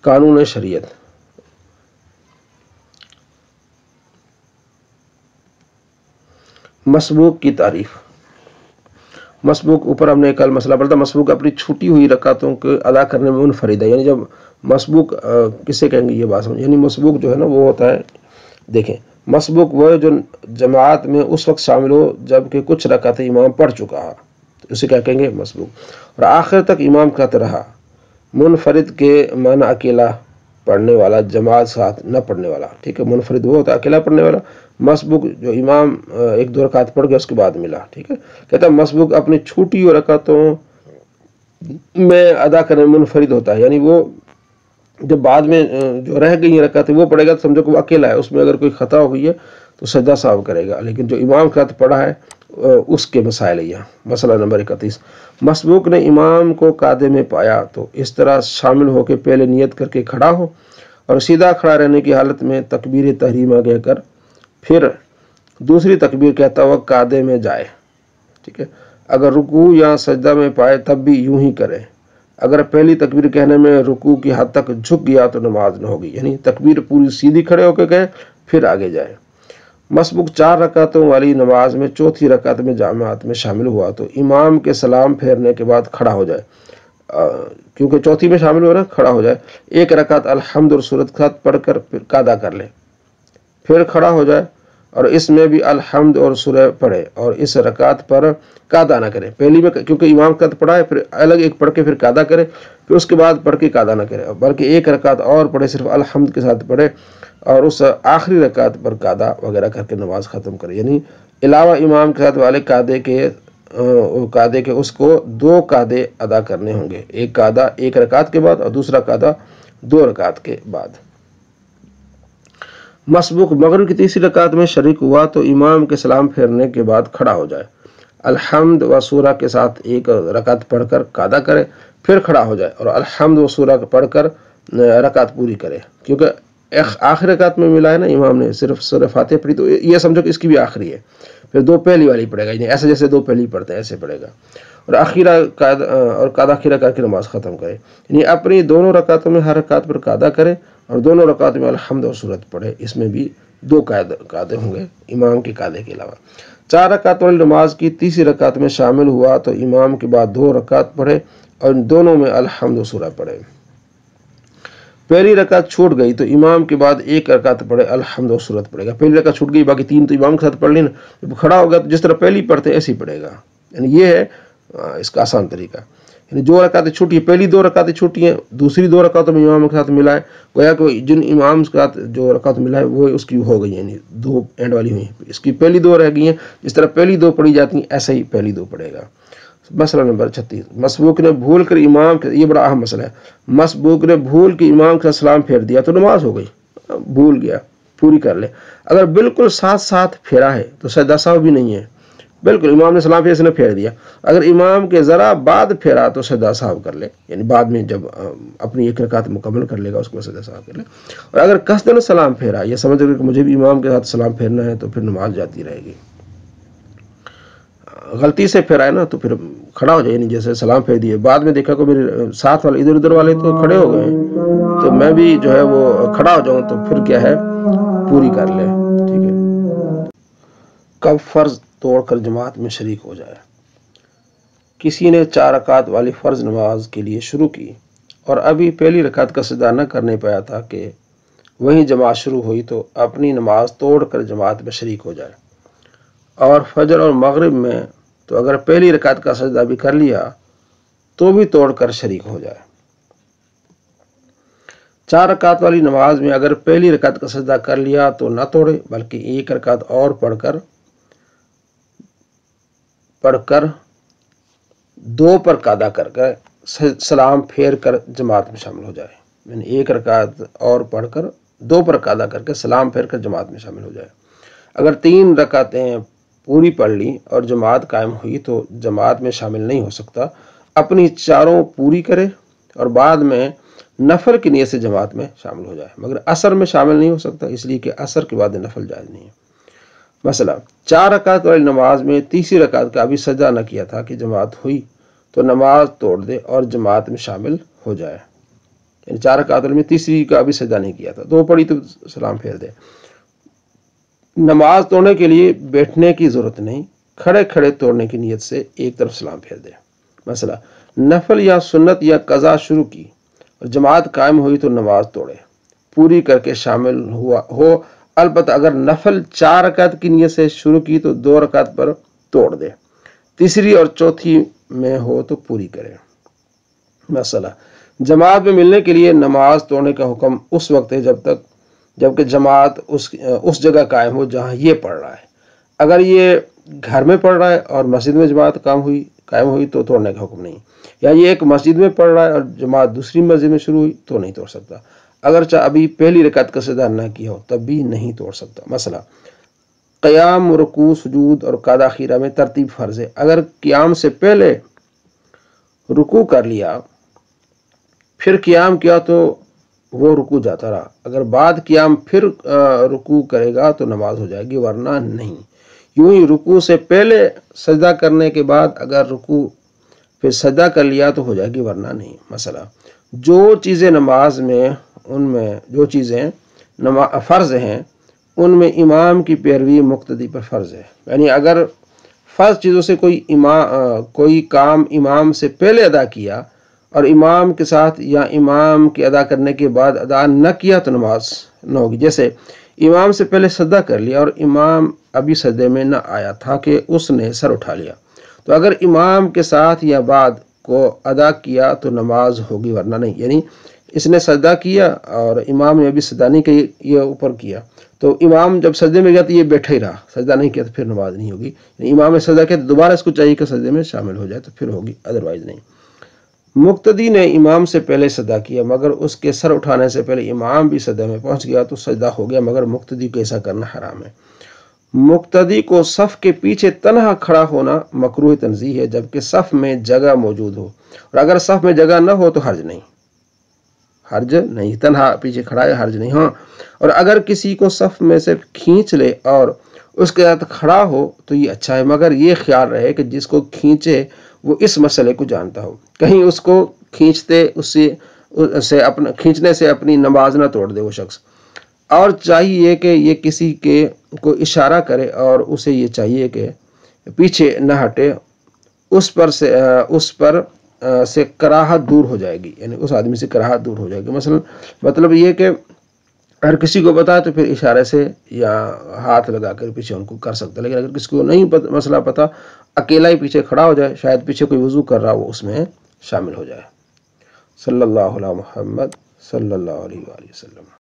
कानून शरीयत। मसबूक की तारीफ। मसबूक, ऊपर हमने कल मसला पढ़ा था, मसबूक अपनी छूटी हुई रकातों को अदा करने में मुनफरिद है। यानी जब मसबूक किसे कहेंगे ये बात समझ, यानी मसबूक जो है ना वो होता है, देखें मसबूक वो है जो जमात में उस वक्त शामिल हो जबकि कुछ रकातें इमाम पढ़ चुका है, तो उसे क्या कहेंगे मसबूक। और आखिर तक इमाम कहते रहा। मुनफरिद के माना अकेला पढ़ने वाला, जमात साथ न पढ़ने वाला, ठीक है। मुनफरिद वो होता है अकेला पढ़ने वाला, मसबूक जो इमाम एक दो रकात पढ़ गया उसके बाद मिला, ठीक है। कहता है मसबूक अपनी छूटी हुई रकातों में अदा करने में मुनफरिद होता है, यानी वो जब बाद में जो रह गई रकातें वो पढ़ेगा तो समझो कि वो अकेला है, उसमें अगर कोई खता हुई है तो सजदा साहब करेगा, लेकिन जो इमाम के साथ पढ़ा है उसके मसाइल है। यहाँ मसला नंबर 31, मसबूक ने इमाम को कादे में पाया तो इस तरह शामिल होकर पहले नियत करके खड़ा हो और सीधा खड़ा रहने की हालत में तकबीर तहरीमा कहकर फिर दूसरी तकबीर कहता हुआ कादे में जाए, ठीक है। अगर रुकू या सजदा में पाए तब भी यूं ही करे। अगर पहली तकबीर कहने में रुकू की हद तक झुक गया तो नमाज न होगी, यानी तकबीर पूरी सीधी खड़े होकर कहे फिर आगे जाए। मसबूक 4 रकातों वाली नमाज में चौथी रकात में जमात में शामिल हुआ तो इमाम के सलाम फेरने के बाद खड़ा हो जाए, क्योंकि चौथी में शामिल हुआ ना, खड़ा हो जाए। एक रकात अल्हम्द और सूरत खात पढ़कर फिर कादा कर ले, फिर खड़ा हो जाए और इसमें भी अल्हम्द और सूरह पढ़े और इस रकात पर कादा ना करे। पहली में क्योंकि इमाम का पढ़ा है, फिर अलग एक पढ़ के फिर कादा करे, फिर उसके बाद पढ़ के कादा ना करे, बल्कि एक रकात और पढ़े, सिर्फ अल्हम्द के साथ पढ़े और उस आखिरी रकात पर कादा वगैरह करके नमाज ख़त्म करे। यानी अलावा इमाम के साथ वाले कादे के उसको 2 कादे अदा करने होंगे, एक कादा एक रकात के बाद और दूसरा कादा 2 रकात के बाद। मसबूक मगरिब की तीसरी रकात में शरीक हुआ तो इमाम के सलाम फेरने के बाद खड़ा हो जाए, अल्हम्द व सूरा के साथ एक रकात पढ़कर कादा करे, फिर खड़ा हो जाए और अल्हम्द व सूरा पढ़कर रकात पूरी करे। क्योंकि आखिरी रकात में मिला है ना, इमाम ने सिर्फ सूरह फातिहा पढ़ी, तो ये समझो कि इसकी भी आखिरी है, फिर 2 पहली वाली पढ़ेगा, यानी ऐसे जैसे 2 पहली पढ़ते हैं ऐसे पढ़ेगा और कादा खीरा करके नमाज ख़त्म करे। यानी अपनी दोनों रकातों में हर रकात पर कादा करे और दोनों रकात में अल्हम्द और सूरत पढ़े, इसमें भी 2 कादे होंगे इमाम के कादे के अलावा। 4 रकात वाली नमाज की तीसरी रकात में शामिल हुआ तो इमाम के बाद 2 रकात पढ़े और दोनों में अल्हम्द और सूरह पढ़े। पहली रकात छूट गई तो इमाम के बाद 1 रकात पढ़े, अल्हम्द और सूरत पढ़ेगा। पहली रकात छूट गई, बाकी 3 तो इमाम के साथ पढ़ ली ना, जब खड़ा होगा तो जिस तरह पहली पढ़ते ऐसे ही पढ़ेगा। यानी ये है इसका आसान तरीका। यानी जो रकातें छूटी, पहली 2 रकातें छूटी हैं, दूसरी 2 रकातों में इमाम के साथ मिला है, गोया कि जिन इमाम के साथ जो रकात मिला है वो उसकी हो गई, यानी 2 एंड वाली हुई, इसकी पहली 2 रह गई हैं। जिस तरह पहली 2 पढ़ी जाती हैं ऐसे ही पहली 2 पढ़ेगा। मसला नंबर 36, मसबूक ने भूल कर इमाम के, ये बड़ा अहम मसला है, मसबूक ने भूल के इमाम का सलाम फेर दिया तो नमाज हो गई, भूल गया, पूरी कर ले। अगर बिल्कुल साथ साथ फेरा है तो सजदा साहब भी नहीं है, बिल्कुल इमाम ने सलाम इसने फेर दिया। अगर इमाम के ज़रा बाद फेरा तो सजदा साहब कर ले, यानी बाद में जब अपनी 1 रकात मुकम्मल कर लेगा उसको सजदा साहब कर ले। और अगर कसदन सलाम फेरा, ये समझ कि मुझे भी इमाम के साथ सलाम फेरना है, तो फिर नमाज जाती रहेगी। गलती से फेरा है ना तो फिर खड़ा हो जाए, यानी जैसे सलाम फेर दिए, बाद में देखा को मेरे साथ वाले इधर उधर वाले तो खड़े हो गए, तो मैं भी जो है वो खड़ा हो जाऊं, तो फिर क्या है पूरी कर ले, ठीक है। कब फर्ज तोड़कर जमात में शरीक हो जाए। किसी ने 4 रकात वाली फ़र्ज नमाज के लिए शुरू की और अभी पहली रकात का सजदा न करने पाया था कि वहीं जमात शुरू हुई, तो अपनी नमाज तोड़कर जमात में शरीक हो जाए। और फजर और मगरिब में तो अगर पहली रकात का सजदा भी कर लिया तो भी तोड़कर शरीक हो जाए। 4 रकात वाली नमाज में अगर पहली रकात का सजदा कर लिया तो ना तोड़े, बल्कि 1 रकात और पढ़कर 2 पर कादा करके सलाम फेर कर जमात में शामिल हो जाए। यानी 1 रकात और पढ़कर 2 पर कादा करके सलाम फेर कर जमात में शामिल हो जाए। अगर 3 रकातें पूरी पढ़ ली और जमात कायम हुई तो जमात में शामिल नहीं हो सकता, अपनी 4 पूरी करे और बाद में नफल की नीयत से जमात में शामिल हो जाए। मगर असर में शामिल नहीं हो सकता, इसलिए कि असर के बाद नफल जायज़ नहीं है। मसला, 4 रकात वाली नमाज में तीसरी रकात का अभी सजदा न किया था कि जमात हुई, तो नमाज तोड़ दे और जमात में शामिल हो जाए। یعنی 4 رکعتوں میں تیسری کا ابھی سجدہ نہیں کیا تھا، 2 پڑھی تو سلام پھیر دے۔ نماز توڑنے کے لیے بیٹھنے کی ضرورت نہیں، کھڑے کھڑے توڑنے کی نیت سے ایک طرف سلام پھیر دے۔ مسئلہ نفل یا سنت یا قضا شروع کی اور جماعت قائم ہوئی تو نماز توڑے، پوری کر کے شامل ہو، البتہ اگر نفل 4 رکعت کی نیت سے شروع کی تو 2 رکعت پر توڑ دے، تیسری اور چوتھی میں ہو تو پوری کرے۔ مسئلہ جماعت میں ملنے کے لیے نماز توڑنے کا حکم اس وقت ہے جبکہ جماعت اس جگہ قائم ہو جہاں یہ پڑھ رہا ہے۔ اگر یہ گھر میں پڑھ رہا ہے اور مسجد میں جماعت قائم ہوئی تو توڑنے کا حکم نہیں، یا یہ ایک مسجد میں پڑھ رہا ہے اور جماعت دوسری مسجد میں شروع ہوئی تو نہیں توڑ سکتا، اگرچہ ابھی پہلی رکعت کا سجدہ نہ کیا ہو تب بھی نہیں توڑ سکتا۔ مسئلہ قیام، رکوع، سجود اور قعدہ اخیرہ میں ترتیب فرض ہے۔ اگر قیام سے پہلے رکوع کر لیا پھر قیام کیا تو وہ رکوع جاتا رہا، اگر بعد قیام پھر رکوع کرے گا تو نماز ہو جائے گی، ورنہ نہیں۔ یوں ہی رکوع سے پہلے سجدہ کرنے کے بعد اگر رکوع پھر سجدہ کر لیا تو ہو جائے گی، ورنہ نہیں۔ مسئلہ جو چیزیں نماز میں فرض ہیں ان میں امام کی پیروی مقتدی پر فرض ہے، یعنی اگر فرض چیزوں سے کوئی کام امام سے پہلے ادا کیا اور امام کے ساتھ یا امام کے ادا کرنے کے بعد ادا نہ کیا تو نماز نہ ہوگی۔ جیسے امام سے پہلے سجدہ کر لیا اور امام ابھی سجدے میں نہ آیا تھا کہ اس نے سر اٹھا لیا، تو اگر امام کے ساتھ یا بعد کو ادا کیا تو نماز ہوگی، ورنہ نہیں۔ یعنی اس نے سجدہ کیا اور امام نے ابھی سجدہ نہیں کیا، یہ اوپر کیا، تو امام جب سجدے میں گیا تو یہ بیٹھا ہی رہا، سجدہ نہیں کیا تو پھر نماز نہیں ہوگی۔ یعنی امام نے سجدہ کیا تو دوبارہ اس کو چاہیے کہ سجدے میں شامل ہو جائے تو پھر ہوگی، ادروائز نہیں۔ مقتدی نے امام سے پہلے سجدہ کیا مگر اس کے سر اٹھانے سے پہلے امام بھی سجدے میں پہنچ گیا تو سجدہ ہو گیا، مگر مقتدی کو ایسا کرنا حرام ہے۔ مقتدی کو صف کے پیچھے تنہا کھڑا ہونا مکروہ تنزیہ ہے جبکہ صف میں جگہ موجود ہو، اور اگر صف میں جگہ نہ ہو تو حرج نہیں، تنہا پیچھے کھڑا ہے، حرج نہیں۔ ہاں، اور اگر کسی کو صف میں سے کھینچ لے اور اس کے ساتھ کھڑا ہو تو یہ اچھا ہے، مگر یہ خیال رہے کہ جس کو کھینچے وہ اس مسئلے کو جانتا ہو، کہیں اس کو کھینچنے سے اپنی نماز نہ توڑ دے وہ شخص۔ اور چاہیے کہ یہ کسی کو اشارہ کرے اور اسے یہ چاہیے کہ پیچھے نہ ہٹے، اس پر سے کراہت دور ہو جائے گی، یعنی اس آدمی سے کراہت دور ہو جائے گی۔ مثلا مطلب یہ کہ اگر کسی کو پتا ہے تو پھر اشارے سے یا ہاتھ لگا کر پیچھے ان کو کر سکتا ہے، لیکن اگر کسی کو نہیں مسئلہ پتا، اکیلا ہی پیچھے کھڑا ہو جائے، شاید پیچھے کوئی وضو کر رہا وہ اس میں شامل ہو جائے۔ صلی اللہ علیہ محمد صلی اللہ علیہ وآلہ وسلم۔